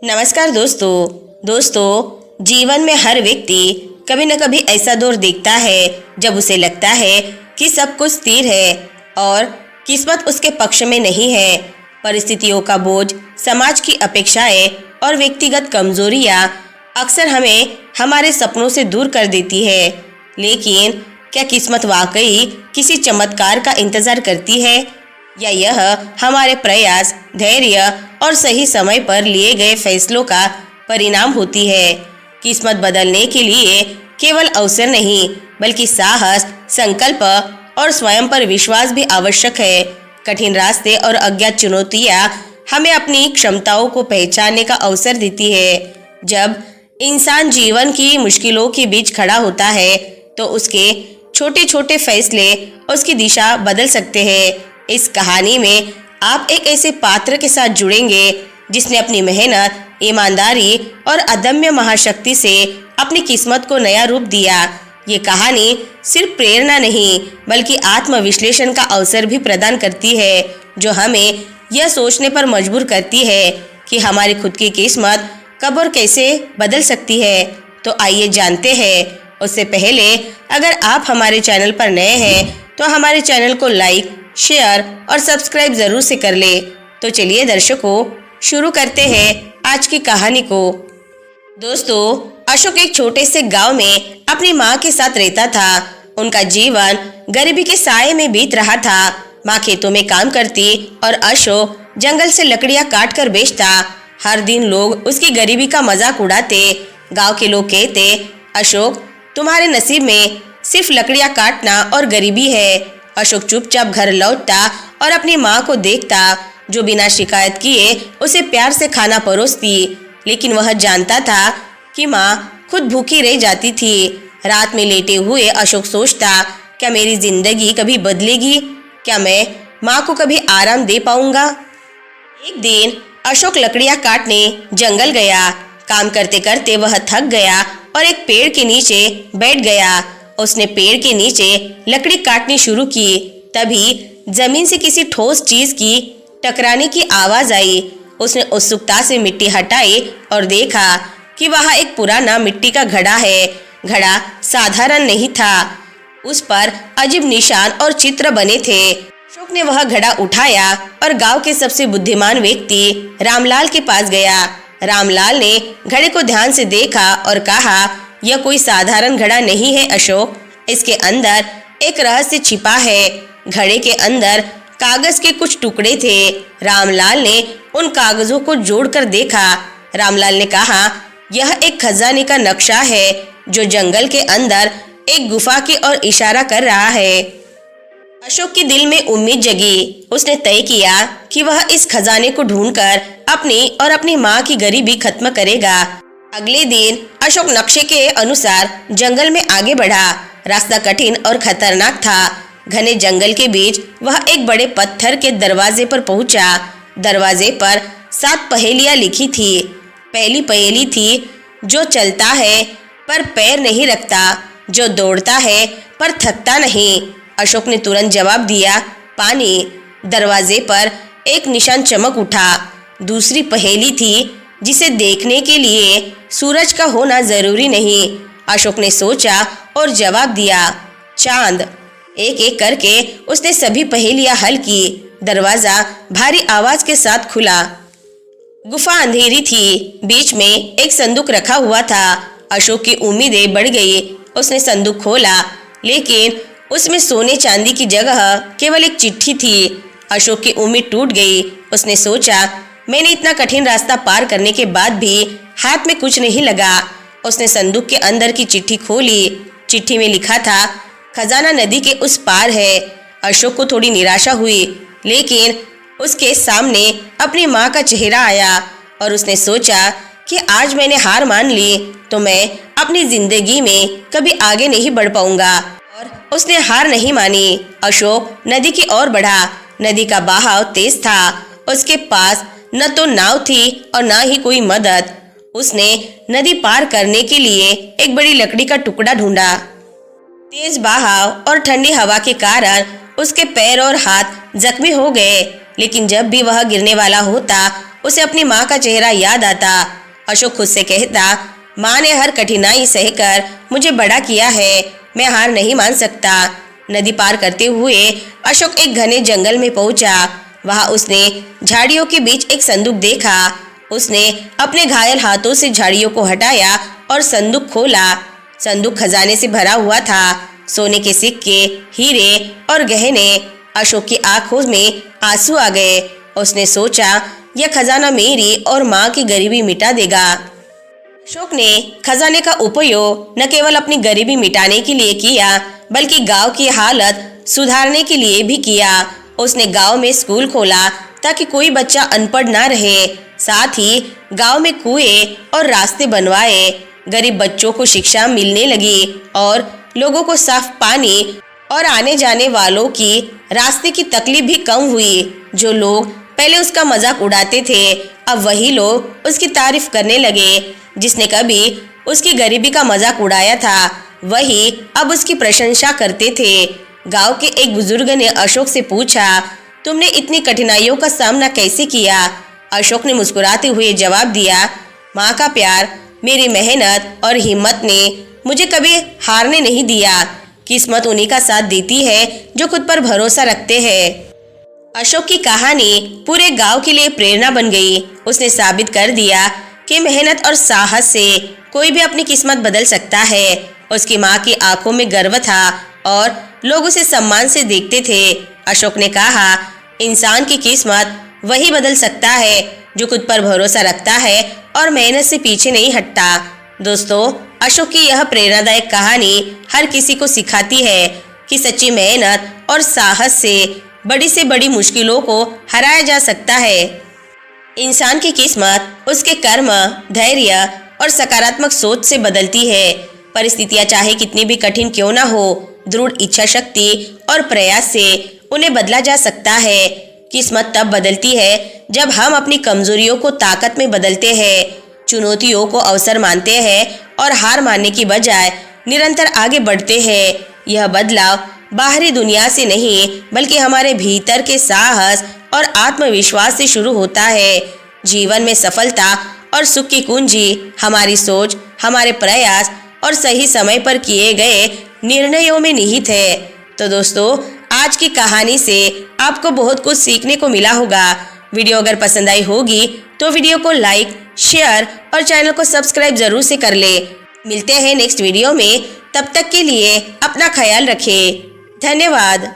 नमस्कार दोस्तों जीवन में हर व्यक्ति कभी न कभी ऐसा दौर देखता है जब उसे लगता है कि सब कुछ स्थिर है और किस्मत उसके पक्ष में नहीं है। परिस्थितियों का बोझ, समाज की अपेक्षाएं और व्यक्तिगत कमजोरियां अक्सर हमें हमारे सपनों से दूर कर देती है। लेकिन क्या किस्मत वाकई किसी चमत्कार का इंतजार करती है, या यह हमारे प्रयास, धैर्य और सही समय पर लिए गए फैसलों का परिणाम होती है? किस्मत बदलने के लिए केवल अवसर नहीं, बल्कि साहस, संकल्प और स्वयं पर विश्वास भी आवश्यक है। कठिन रास्ते और अज्ञात चुनौतियां हमें अपनी क्षमताओं को पहचानने का अवसर देती है। जब इंसान जीवन की मुश्किलों के बीच खड़ा होता है, तो उसके छोटे छोटे फैसले उसकी दिशा बदल सकते हैं। इस कहानी में आप एक ऐसे पात्र के साथ जुड़ेंगे जिसने अपनी मेहनत, ईमानदारी और अदम्य महाशक्ति से अपनी किस्मत को नया रूप दिया। ये कहानी सिर्फ प्रेरणा नहीं, बल्कि आत्मविश्लेषण का अवसर भी प्रदान करती है, जो हमें यह सोचने पर मजबूर करती है कि हमारी खुद की किस्मत कब और कैसे बदल सकती है। तो आइए जानते हैं। उससे पहले अगर आप हमारे चैनल पर नए हैं तो हमारे चैनल को लाइक, शेयर और सब्सक्राइब जरूर से कर ले। तो चलिए दर्शकों, शुरू करते हैं आज की कहानी को। दोस्तों, अशोक एक छोटे से गांव में अपनी माँ के साथ रहता था। उनका जीवन गरीबी के साए में बीत रहा था। माँ खेतों में काम करती और अशोक जंगल से लकड़ियाँ काट कर बेचता। हर दिन लोग उसकी गरीबी का मजाक उड़ाते। गांव के लोग कहते, अशोक, तुम्हारे नसीब में सिर्फ लकड़ियाँ काटना और गरीबी है। अशोक चुपचाप घर लौटता और अपनी माँ को देखता, जो बिना शिकायत किए उसे प्यार से खाना परोसती। लेकिन वह जानता था कि माँ खुद भूखी रह जाती थी। रात में लेटे हुए अशोक सोचता, क्या मेरी जिंदगी कभी बदलेगी? क्या मैं माँ को कभी आराम दे पाऊंगा? एक दिन अशोक लकड़ियाँ काटने जंगल गया। काम करते करते वह थक गया और एक पेड़ के नीचे बैठ गया। उसने पेड़ के नीचे लकड़ी काटनी शुरू की। तभी जमीन से किसी ठोस चीज की टकराने की आवाज आई। उसने उत्सुकता से मिट्टी हटाई और देखा कि वहाँ एक पुराना मिट्टी का घड़ा है। घड़ा साधारण नहीं था, उस पर अजीब निशान और चित्र बने थे। अशोक ने वह घड़ा उठाया और गांव के सबसे बुद्धिमान व्यक्ति रामलाल के पास गया। रामलाल ने घड़े को ध्यान से देखा और कहा, यह कोई साधारण घड़ा नहीं है अशोक, इसके अंदर एक रहस्य छिपा है। घड़े के अंदर कागज के कुछ टुकड़े थे। रामलाल ने उन कागजों को जोड़कर देखा। रामलाल ने कहा, यह एक खजाने का नक्शा है जो जंगल के अंदर एक गुफा की ओर इशारा कर रहा है। अशोक के दिल में उम्मीद जगी। उसने तय किया कि वह इस खजाने को ढूंढकर अपनी और अपनी माँ की गरीबी खत्म करेगा। अगले दिन अशोक नक्शे के अनुसार जंगल में आगे बढ़ा। रास्ता कठिन और खतरनाक था। घने जंगल के बीच वह एक बड़े पत्थर के दरवाजे पर पहुंचा। दरवाजे पर 7 पहेलियां लिखी थी। पहली पहेली थी, जो चलता है पर पैर नहीं रखता, जो दौड़ता है पर थकता नहीं। अशोक ने तुरंत जवाब दिया, पानी। दरवाजे पर एक निशान चमक उठा। दूसरी पहेली थी, जिसे देखने के लिए सूरज का होना जरूरी नहीं। अशोक ने सोचा और जवाब दिया, चांद। एक एक करके उसने सभी पहेलियां हल की। दरवाजा भारी आवाज के साथ खुला। गुफा अंधेरी थी। बीच में एक संदूक रखा हुआ था। अशोक की उम्मीदें बढ़ गई। उसने संदूक खोला, लेकिन उसमें सोने चांदी की जगह केवल एक चिट्ठी थी। अशोक की उम्मीद टूट गई। उसने सोचा, मैंने इतना कठिन रास्ता पार करने के बाद भी हाथ में कुछ नहीं लगा। उसने संदूक के अंदर की चिट्ठी खोली। चिट्ठी में लिखा था, खजाना नदी के उस पार है। अशोक को थोड़ी निराशा हुई, लेकिन उसके सामने अपनी माँ का चेहरा आया और उसने सोचा कि आज मैंने हार मान ली तो मैं अपनी जिंदगी में कभी आगे नहीं बढ़ पाऊंगा। और उसने हार नहीं मानी। अशोक नदी की ओर बढ़ा। नदी का बहाव तेज था। उसके पास न तो नाव थी और न ही कोई मदद। उसने नदी पार करने के लिए एक बड़ी लकड़ी का टुकड़ा ढूंढा। तेज बहाव और ठंडी हवा के कारण उसके पैर और हाथ जख्मी हो गए, लेकिन जब भी वह गिरने वाला होता उसे अपनी माँ का चेहरा याद आता। अशोक खुद से कहता, माँ ने हर कठिनाई सहकर मुझे बड़ा किया है, मैं हार नहीं मान सकता। नदी पार करते हुए अशोक एक घने जंगल में पहुंचा। वहां उसने झाड़ियों के बीच एक संदूक देखा। उसने अपने घायल हाथों से झाड़ियों को हटाया और संदूक खोला। संदूक खजाने से भरा हुआ था, सोने के सिक्के, हीरे और गहने। अशोक की आंखों में आंसू आ गए। उसने सोचा, यह खजाना मेरी और माँ की गरीबी मिटा देगा। अशोक ने खजाने का उपयोग न केवल अपनी गरीबी मिटाने के लिए किया, बल्कि गांव की हालत सुधारने के लिए भी किया। उसने गांव में स्कूल खोला ताकि कोई बच्चा अनपढ़ ना रहे। साथ ही गांव में कुएं और रास्ते बनवाए। गरीब बच्चों को शिक्षा मिलने लगी और लोगों को साफ पानी और आने जाने वालों की रास्ते की तकलीफ भी कम हुई। जो लोग पहले उसका मजाक उड़ाते थे, अब वही लोग उसकी तारीफ करने लगे। जिसने कभी उसकी गरीबी का मजाक उड़ाया था, वही अब उसकी प्रशंसा करते थे। गांव के एक बुजुर्ग ने अशोक से पूछा, तुमने इतनी कठिनाइयों का सामना कैसे किया? अशोक ने मुस्कुराते हुए जवाब दिया, माँ का प्यार, मेरी मेहनत और हिम्मत ने मुझे कभी हारने नहीं दिया। किस्मत उन्हीं का साथ देती है जो खुद पर भरोसा रखते हैं। अशोक की कहानी पूरे गांव के लिए प्रेरणा बन गई। उसने साबित कर दिया कि मेहनत और साहस से कोई भी अपनी किस्मत बदल सकता है। उसकी माँ की आंखों में गर्व था और लोग उसे सम्मान से देखते थे। अशोक ने कहा, इंसान की किस्मत वही बदल सकता है जो खुद पर भरोसा रखता है और मेहनत से पीछे नहीं हटता। दोस्तों, अशोक की यह प्रेरणादायक कहानी हर किसी को सिखाती है कि सच्ची मेहनत और साहस से बड़ी मुश्किलों को हराया जा सकता है। इंसान की किस्मत उसके कर्म, धैर्य और सकारात्मक सोच से बदलती है। परिस्थितियां चाहे कितनी भी कठिन क्यों ना हो, दृढ़ इच्छा शक्ति और प्रयास से उन्हें बदला जा सकता है। किस्मत तब बदलती है जब हम अपनी कमजोरियों को ताकत में बदलते हैं, चुनौतियों को अवसर मानते हैं और हार मानने की बजाय निरंतर आगे बढ़ते हैं। यह बदलाव बाहरी दुनिया से नहीं, बल्कि हमारे भीतर के साहस और आत्मविश्वास से शुरू होता है। जीवन में सफलता और सुख की कुंजी हमारी सोच, हमारे प्रयास और सही समय पर किए गए निर्णयों में निहित है। तो दोस्तों, आज की कहानी से आपको बहुत कुछ सीखने को मिला होगा। वीडियो अगर पसंद आई होगी तो वीडियो को लाइक, शेयर और चैनल को सब्सक्राइब जरूर से कर ले। मिलते हैं नेक्स्ट वीडियो में, तब तक के लिए अपना ख्याल रखें। धन्यवाद।